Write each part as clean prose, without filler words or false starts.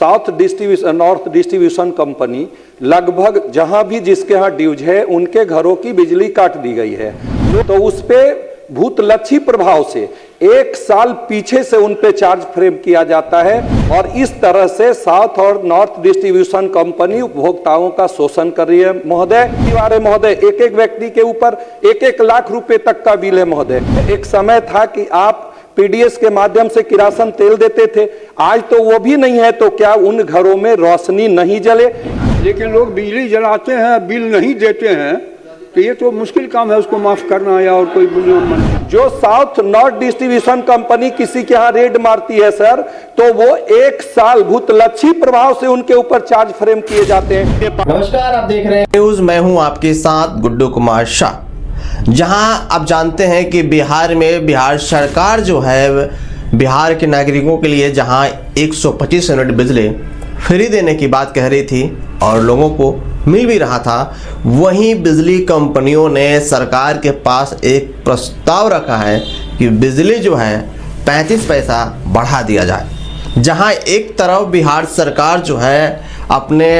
North distribution company लगभग जहां भी जिसके यहाँ ड्यूज है उनके घरों की बिजली काट दी गई है। तो उस पे भूतलक्षी प्रभाव से 1 साल पीछे से उन पे चार्ज फ्रेम किया जाता है और इस तरह से साउथ और नॉर्थ डिस्ट्रीब्यूशन कंपनी उपभोक्ताओं का शोषण कर रही है। महोदय एक एक व्यक्ति के ऊपर 1-1 लाख रुपए तक का बिल है महोदय। एक समय था कि आप पीडीएस के माध्यम से किरासन तेल देते थे, आज तो वो भी नहीं है। तो क्या उन घरों में रोशनी नहीं जले? लेकिन लोग बिजली जलाते हैं, बिल नहीं देते हैं, तो ये तो मुश्किल काम है उसको माफ करना या और कोई जो साउथ नॉर्थ डिस्ट्रीब्यूशन कंपनी किसी के यहाँ रेड मारती है सर, तो वो 1 साल भूतलक्षी प्रभाव से उनके ऊपर चार्ज फ्रेम किए जाते हैं। नमस्कार, आप देख रहे हैं न्यूज। मैं हूं आपके साथ गुड्डू कुमार शाह। जहां आप जानते हैं कि बिहार सरकार जो है बिहार के नागरिकों के लिए जहां 125 यूनिट बिजली फ्री देने की बात कह रही थी और लोगों को मिल भी रहा था, वहीं बिजली कंपनियों ने सरकार के पास एक प्रस्ताव रखा है कि बिजली जो है 35 पैसा बढ़ा दिया जाए। जहां एक तरफ बिहार सरकार जो है अपने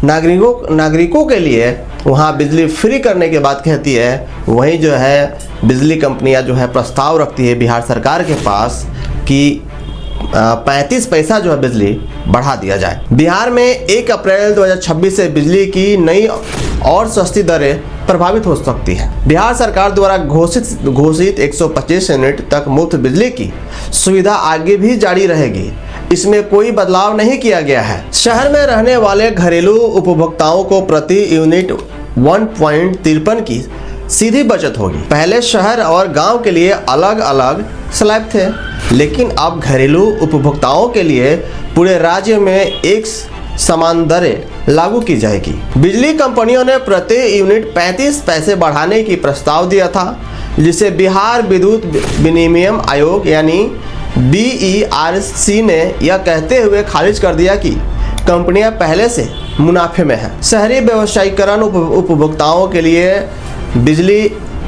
नागरिकों के लिए वहां बिजली फ्री करने की बात कहती है, वहीं जो है बिजली कंपनियां जो है प्रस्ताव रखती है बिहार सरकार के पास कि 35 पैसा जो है बिजली बढ़ा दिया जाए। बिहार में 1 अप्रैल 2026 से बिजली की नई और सस्ती दरें प्रभावित हो सकती है। बिहार सरकार द्वारा घोषित 125 यूनिट तक मुफ्त बिजली की सुविधा आगे भी जारी रहेगी, इसमें कोई बदलाव नहीं किया गया है। शहर में रहने वाले घरेलू उपभोक्ताओं को प्रति यूनिट 1.53 की सीधी बचत होगी। पहले शहर और गांव के लिए अलग अलग स्लैब थे, लेकिन अब घरेलू उपभोक्ताओं के लिए पूरे राज्य में एक समान दरें लागू की जाएगी। बिजली कंपनियों ने प्रति यूनिट 35 पैसे बढ़ाने की प्रस्ताव दिया था, जिसे बिहार विद्युत विनिमय आयोग यानी BERC ने यह कहते हुए खारिज कर दिया कि कंपनियां पहले से मुनाफे में हैं। शहरी व्यवसायीकरण उपभोक्ताओं के लिए बिजली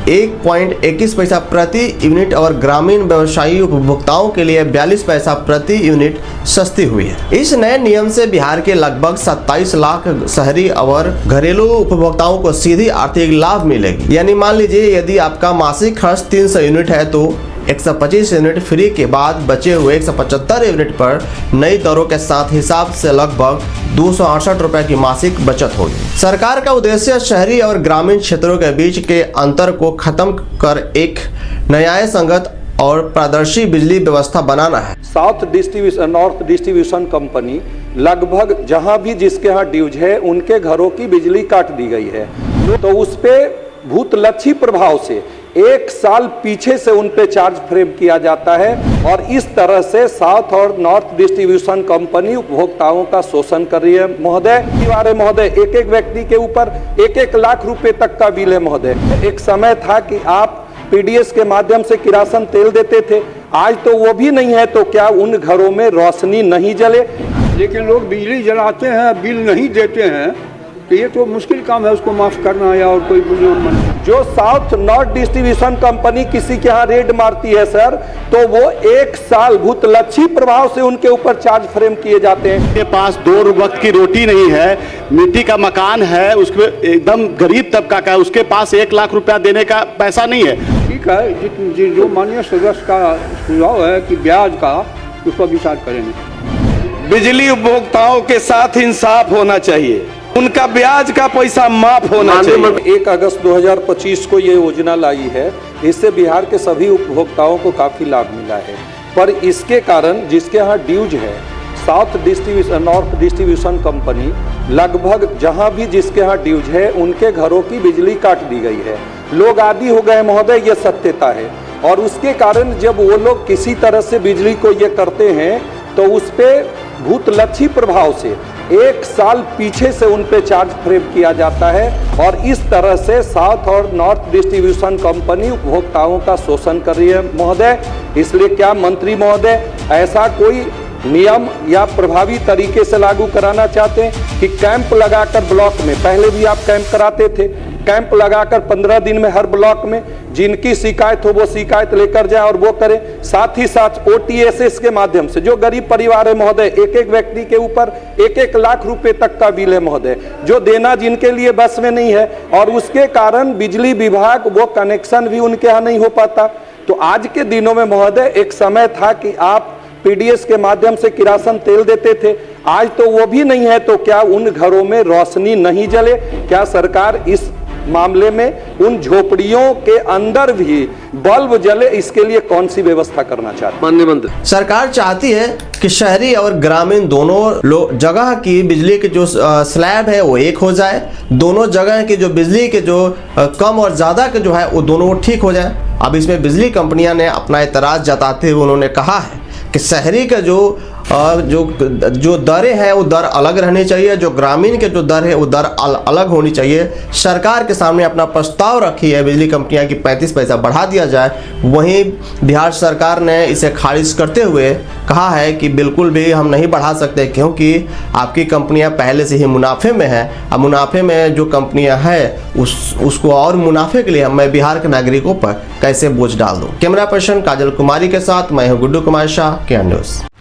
1.21 पैसा प्रति यूनिट और ग्रामीण व्यवसायी उपभोक्ताओं के लिए 42 पैसा प्रति यूनिट सस्ती हुई है। इस नए नियम से बिहार के लगभग 27 लाख शहरी और घरेलू उपभोक्ताओं को सीधी आर्थिक लाभ मिलेगी। यानी मान लीजिए यदि आपका मासिक खर्च 300 यूनिट है तो 125 यूनिट फ्री के बाद बचे हुए 175 यूनिट पर नई दरों के साथ हिसाब से लगभग 268 रुपए की मासिक बचत होगी। सरकार का उद्देश्य शहरी और ग्रामीण क्षेत्रों के बीच के अंतर को खत्म कर एक न्याय संगत और पारदर्शी बिजली व्यवस्था बनाना है। नॉर्थ डिस्ट्रीब्यूशन कंपनी लगभग जहां भी जिसके यहाँ ड्यूज है उनके घरों की बिजली काट दी गई है। तो उस पे भूतलक्षी प्रभाव से 1 साल पीछे से उन पे चार्ज फ्रेम किया जाता है और इस तरह से साउथ और नॉर्थ डिस्ट्रीब्यूशन कंपनी उपभोक्ताओं का शोषण कर रही है। महोदय एक एक व्यक्ति के ऊपर 1-1 लाख रुपए तक का बिल है महोदय। एक समय था कि आप पीडीएस के माध्यम से किरासन तेल देते थे, आज तो वो भी नहीं है। तो क्या उन घरों में रोशनी नहीं जले? लेकिन लोग बिजली जलाते हैं, बिल नहीं देते हैं, तो ये तो मुश्किल काम है उसको माफ करना या और कोई जो साउथ नॉर्थ डिस्ट्रीब्यूशन कंपनी किसी के यहाँ रेड मारती है सर, तो वो 1 साल भूतलक्षी प्रभाव से उनके ऊपर चार्ज फ्रेम किए जाते हैं। के पास 2 वक्त की रोटी नहीं है, मिट्टी का मकान है, उसके एकदम गरीब तबका का, उसके पास 1 लाख रुपया देने का पैसा नहीं है। ठीक है, जो माननीय सदस्य का सुझाव है कि ब्याज का, उस पर विचार करेंगे। बिजली उपभोक्ताओं के साथ इंसाफ होना चाहिए, उनका ब्याज का पैसा माफ होना चाहिए। 1 अगस्त 2025 को ये योजना लाई है, इससे बिहार के सभी उपभोक्ताओं को काफी लाभ मिला है। पर इसके कारण जिसके यहाँ ड्यूज है, नॉर्थ डिस्ट्रीब्यूशन कंपनी लगभग जहां भी जिसके यहाँ ड्यूज है उनके घरों की बिजली काट दी गई है। लोग आदी हो गए महोदय, ये सत्यता है। और उसके कारण जब वो लोग किसी तरह से बिजली को ये करते हैं तो उस पे भूतलक्षी प्रभाव से 1 साल पीछे से उन पे चार्ज फ्रेम किया जाता है और इस तरह से साउथ और नॉर्थ डिस्ट्रीब्यूशन कंपनी उपभोक्ताओं का शोषण कर रही है महोदय। इसलिए क्या मंत्री महोदय ऐसा कोई नियम या प्रभावी तरीके से लागू कराना चाहते हैं कि कैंप लगाकर ब्लॉक में, पहले भी आप कैंप कराते थे, कैंप लगाकर 15 दिन में हर ब्लॉक में जिनकी शिकायत हो वो शिकायत लेकर जाए और वो करें। साथ ही साथ OTSS के माध्यम से जो गरीब परिवार है महोदय, एक एक व्यक्ति के ऊपर 1-1 लाख रुपए तक का बिल है महोदय, जो देना जिनके लिए बस में नहीं है, और उसके कारण बिजली विभाग वो कनेक्शन भी उनके यहाँ नहीं हो पाता। तो आज के दिनों में महोदय एक समय था कि आप PDS के माध्यम से किरासन तेल देते थे, आज तो वो भी नहीं है। तो क्या उन घरों में रोशनी नहीं जले? क्या सरकार इस मामले में उन झोपड़ियों के अंदर भी बल्ब जले, इसके लिए कौन सी व्यवस्था करना चाहती है? माननीय मंत्री, सरकार चाहती है कि शहरी और ग्रामीण दोनों जगह की बिजली के जो स्लैब है वो एक हो जाए, दोनों जगह की जो बिजली के जो कम और ज़्यादा के जो है वो दोनों ठीक हो जाए। अब इसमें बिजली कंपनियां ने अपना एतराज़ जताते हुए उन्होंने कहा है कि शहरी का जो दरें हैं वो दर अलग रहनी चाहिए, जो ग्रामीण के जो दर है वो दर अलग होनी चाहिए। सरकार के सामने अपना प्रस्ताव रखी है बिजली कंपनियां की 35 पैसा बढ़ा दिया जाए, वहीं बिहार सरकार ने इसे खारिज करते हुए कहा है कि बिल्कुल भी हम नहीं बढ़ा सकते, क्योंकि आपकी कंपनियां पहले से ही मुनाफे में है। अब मुनाफे में जो कंपनियां हैं उसको और मुनाफे के लिए मैं बिहार के नागरिकों पर कैसे बोझ डाल दूँ। कैमरा पर्सन काजल कुमारी के साथ मैं हूँ गुड्डू कुमार शाह, केएन न्यूज़।